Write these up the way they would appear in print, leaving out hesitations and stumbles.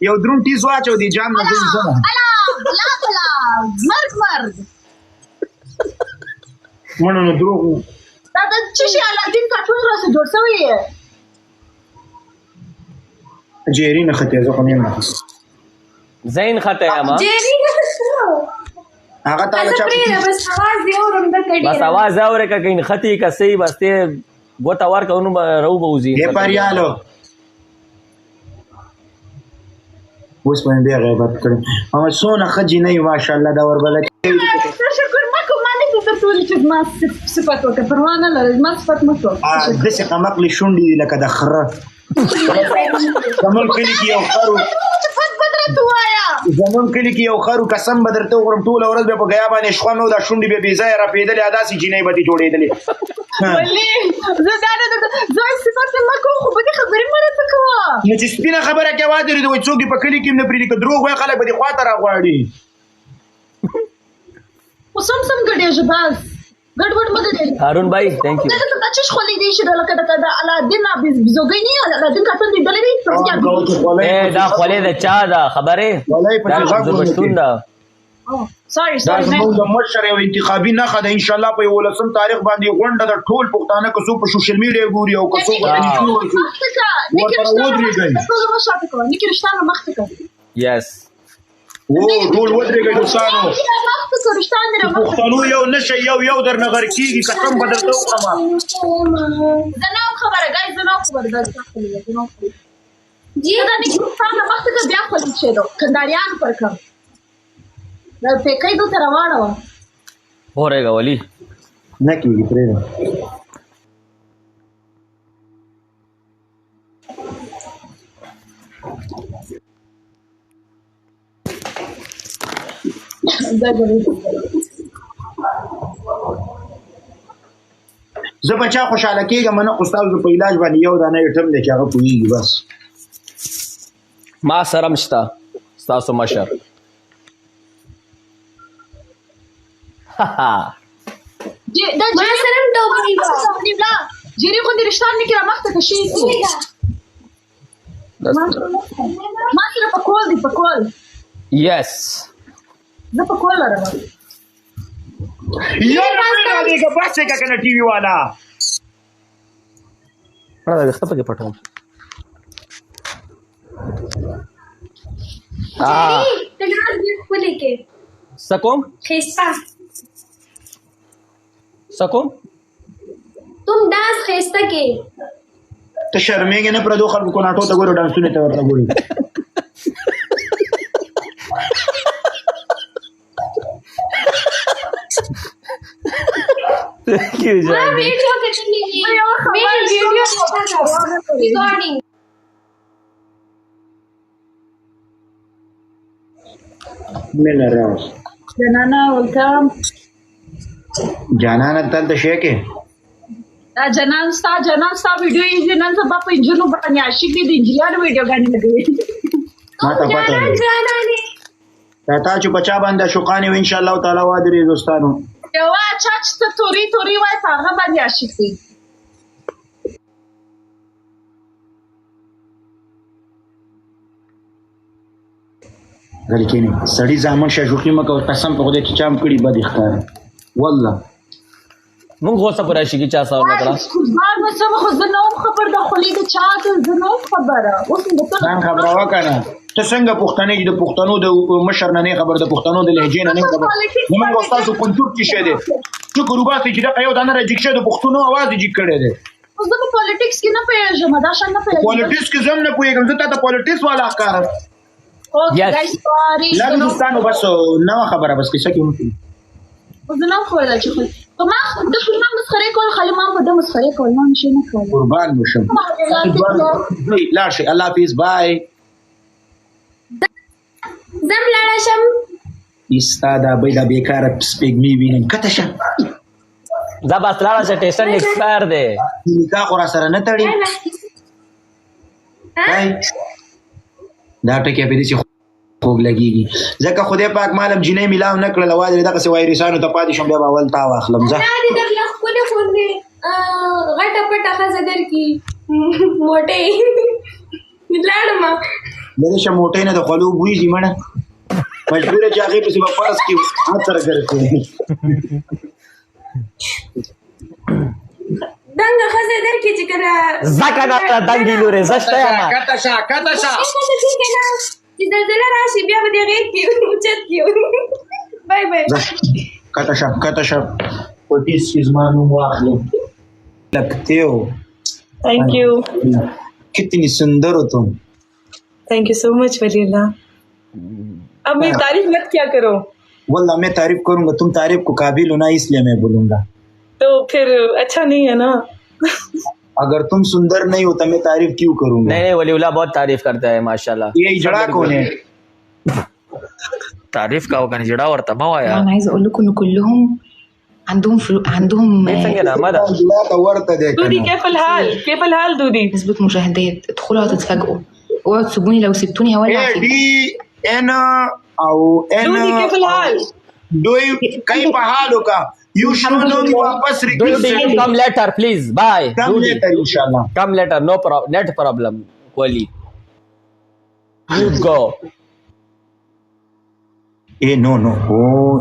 یو درون ټیز واچو دی جام نه ګورځه الا بلا بلا مرګ مړو نو دروغ دا د چشي الادین کارټون راځي جوړ شوی دی جيري نه خته زه خو نه ما زين خته ما جيري هغه تعالی چا بس आवाज دی اورم د کډي بس आवाज اورې کا کین ختی کا صحیح بس ته ګوتا ور کا نو رو بوزي हे پریالو اوس باندې بیا غیبت کړم او سونه خجی نه ماشاءالله دا ور بل شکر مکو باندې د ټول چې ما صفات وکړه پروانه لري ما صفات مکو د څه قمقلی شونډي لکه د خره زمون کلی کې یو خرو صفات بدرت وایا زمون کلی کې یو خرو قسم بدرته وګورم ټول ورځ به په غیا باندې شخونو دا شونډي به بي ځای را پیدلې اداسي جنې به دي جوړېدلې ولې زه دا زه صفات مکو خو به خبرې مړه تکوا نو چې سپینه خبره کې وادرې دوی څوک په کلی کې نه پرې کې دروغ وای خلک به دي خواته راغواړي وسم ګډې ژباز ګډ مده دی هارون بھائی ثانک یو دا چې خولې دی چې لکه دا الادین بزوګنی الادین کارټون دی دلې دا خولې د چا دا خبره دا زبشتون دا سوري دا زموږ د مشر یو انتخابي نه خده ان شاء الله په 18 تاریخ باندې غونډه د ټول پښتانه کسو په سوشل میډیا ګوري او کسو یس او ټول ودرېږي دوستانو پښتنو یو نشه یو درنه غر کیږي قسم بدرته وکړم زناو خبره غای زناو خبره درته جی دا نه څنګه وخت کې بیا خپل شه دو کنداریان پر کم دا په کای دو تر واړو اورېګا ولی نه کیږي پرې زه بچا خوشاله کېږم نه خو ستاسو په علاج باندې یو دانه ایټم دی چې هغه پوهېږي بس ما سره مشته ستاسو مشر دا ما سره ډوبلی لا جری خو دې رښتیا نه کړه مخته کې شي ما سره په کول یس زه په کول راغلم یو نه دیګه بس کې کنه ټي وي والا پړه د خپل کې پټو تجربه دې خولې کې سکوم خيستا سکوم तुम डांस خيستا کې ته شرمېږې نه پردو خلکو کو ناټو ته ګورو ډانسونه ته ورته ګوري کیو جان ویډیو کټلی ویډیو ریکارډینګ مل راوس جنانا ولکم جانانه تل شي کې دا جنان ستا ویډیو یې نن سبا په انجنونو باندې عاشق دي انجلیانو ویډیو غانې لګي ما ته پته تا چې بچا باندې شوقانه و ان شاء الله تعالی وادري دوستانو یو چاچ ته توري وای هغه باندې عاشق دي غلی کینی سړی ځامن شجوخی مکه قسم په خدای چې چام کړي بد ښکار والله مونږ غوسه پر شي کې چا ساو نکړه خدای مې سم خو زه نو خبر د خولې د چا ته زه نو خبره اوس د ځان خبره وکنه ته څنګه پښتنې د پښتنو د مشر نه خبر د پښتنو د لهجې نه خبر موږ استادو کلچر کې شه دي چې ګروبات چې دا یو دانه راځي چې د پښتنو आवाज دي کړي دي اوس د پالیټکس کې نه پیژم دا شان نه پیژم پالیټکس کې زم نه پوهیږم زه ته پالیټکس والا ښکار او گایز سوري لا دوستانو بس نو خبره بس کې څه کې ممکن زه نو خو راځم خو ما د کومه مسخره کول خالي ما په د مسخره کول ما نشي نه کول قربان مشم لا شي الله حافظ بای زم لاړه شم استاده بيدا بیکاره سپېګمی وینم کته شه زبا ستاره چې ټیسن ایکسپایر دی نکاح خورا سره نه تړي دا ټکي په دې چې خوب لګيږي ځکه خدای پاک مالم جنې ملاو نه کړل واځي دغه څه وایرسانو ته پاتې شم بیا اول تا واخلم زه دا دې درله خپل غټه پټه خزه در کی موټه ما मेरे शमोटे ने तो खलू बुई जी मना मजबूर है जाके किसी वापस की हाथ सर करते دنګ خزه درکې چې کله زکه دا دنګي لوري زشته یا ما کاتا شا چې زلزله راشي بیا به دې غېږ کې اوچت کیو بای بای کاتا شا پولیس زمانو واخلو लगते हो थैंक यू कितनी सुंदर हो तुम थैंक यू सो मच वलीला अब मेरी तारीफ मत क्या करो वल्लाह मैं तारीफ करूंगा तुम तारीफ को काबिल हो ना इसलिए मैं बोलूंगा तो फिर अच्छा नहीं है ना अगर तुम सुंदर नहीं होता मैं तारीफ क्यों करूंगा नहीं वलीउल्लाह बहुत तारीफ करता है माशाल्लाह ये इजड़ा कौन है तारीफ का होगा जड़ा और तबाह यार انا عايزه اقول لكم ان كلهم عندهم سنجنا ماذا इजड़ा का वर्त देखना دودي كيف الحال دودي نسبه مشاهدات ادخلوا هتتفاجئوا اوعوا تسيبوني لو سبتوني هولع ए فيكم डी एन او एन دودي كيف الحال دوی کئی پہالو کا یو شنو واپس ریکویسٹ come later please bye کم لیتا انشاءاللہ come later no net problem wali you go ए नो नो ओ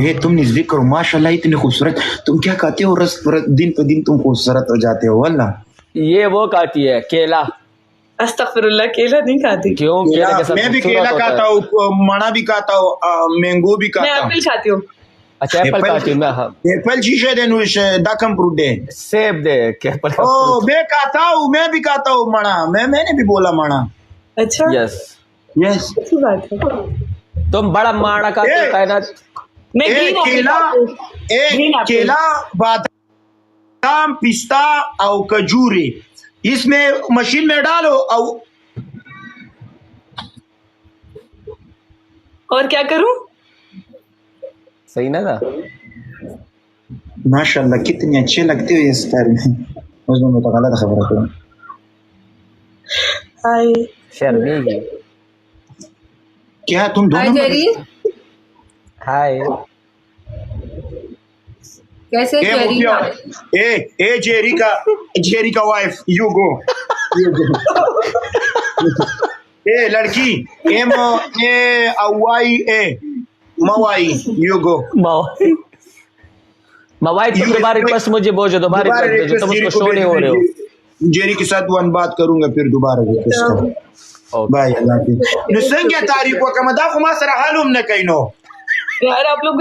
ए तुम नजदीक करो माशाल्लाह इतने खूबसूरत तुम क्या कहते हो रस पर दिन पे दिन तुम खूबसूरत हो जाते हो वल्लाह ये वो खाती है केला अस्तगफिरुल्लाह केला नहीं खाती क्यों केला के साथ मैं भी खूबसूरत केला होता खाता है। हूँ मणा भी खाता हूँ मैंगो भी मैं खाता हूँ एप्पल खाती हूँ अच्छा एप्पल खाती हूँ मैं हाँ एप्पल शीशे दे नुश दाकम फ्रूट दे सेब दे के एप्पल ओ मैं खाता हूँ मैं भी खाता हूँ मणा मैंने भी बोला मणा अच्छा यस यस अच्छी बात है तुम बड़ा माड़ा खाते हो कायनात मैं ए green apple केला खाती हूँ। Green apple। केला बादाम पिस्ता और खजूरे इसमें मशीन में डालो और क्या करूँ सही ना था माशाल्लाह कितनी अच्छे लगते हो ये स्टाइल में मुझे तो गलत खबर है हाय शर्मीगी क्या तुम दोनों हाय कैसे ए जेरी का वाइफ यू गो ए लड़की एम ए वाई ए मवाई यू गो मवाई तुम दोबारा रिक्वेस्ट मुझे बोझो दोबारा रिक्वेस्ट भेजो तुम उसको शो नहीं हो रहे हो जेरी के साथ वन बात करूंगा फिर दोबारा रिक्वेस्ट करो बाय अल्लाह हाफिज नसंगे तारीख को कम दा खुमा सरा हालुम न कइनो यार आप लोग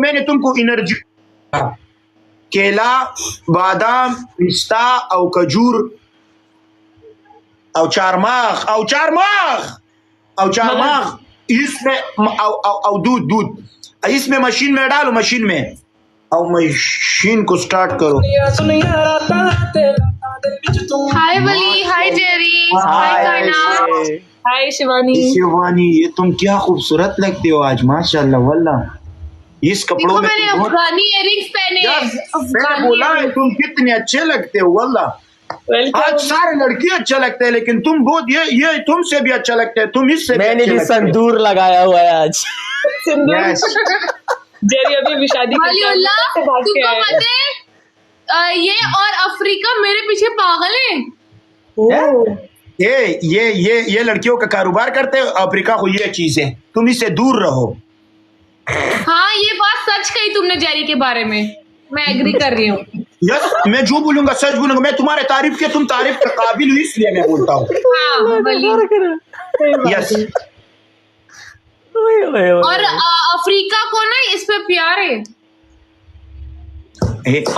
मैंने तुमको एनर्जी केला बादाम पिस्ता और खजूर और चारमाग इसमें और दूध इसमें मशीन में डालो मशीन में और मशीन को स्टार्ट करो हाय वली हाय जेरी हाय काना हाय शिवानी ये तुम क्या खूबसूरत लगते हो आज माशाल्लाह वल्लाह इस कपड़ों देखो में मैंने अफगानी इयरिंग्स पहने मैंने बोला है तुम कितने अच्छे लगते हो वल्लाह आज सारे लड़के अच्छे लगते हैं लेकिन तुम बहुत ये तुमसे भी अच्छा लगता है तुम इससे मैंने भी संदूर लगाया हुआ है आज Yes. जेरी अभी भी शादी वलीउल्लाह तुमको पता है ये और अफ्रीका मेरे पीछे पागल है ये लड़कियों का कारोबार करते हो अफ्रीका को ये चीज है तुम इससे दूर रहो हाँ ये बात सच कही तुमने जेरी के बारे में मैं एग्री कर रही हूँ यस मैं जो बोलूंगा सच बोलूंगा मैं तुम्हारे तारीफ के तुम तारीफ के काबिल हुई इसलिए मैं बोलता हूँ हाँ वली यस और अफ्रीका को ना इस पे प्यार है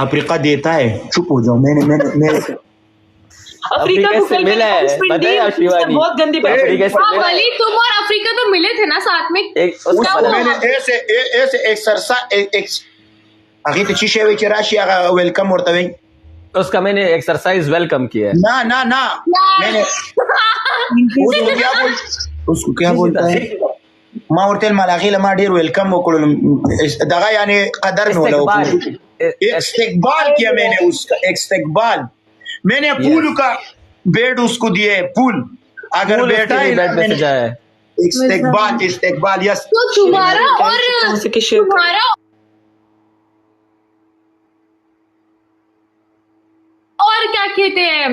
अफ्रीका देता है चुप हो जाओ मैंने अफ्रीका को से कल मिला है बताया शिवानी बहुत गंदी बात अफ्रीका से हाँ मिला है वली तुम और अफ्रीका तो मिले थे ना साथ में उसका मैंने ऐसे एक्सरसाइज अभी तो चीज़ है कि राशि वेलकम होता है उसका मैंने एक्सरसाइज वेलकम किया है ना मैंने उसको क्या बोलता है ما ورتل ملاغي لما ډیر ویلکم وکړل دغه یعنی قدر نه ولا استقبال किया मैंने उसका استقبال मैंने फूल का बेड उसको दिए फूल अगर बेटा है बेड में सजाया है استقبال यस तो तुम्हारा और क्या कहते हैं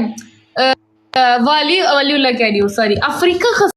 والي الله كاريو سوري افريقيا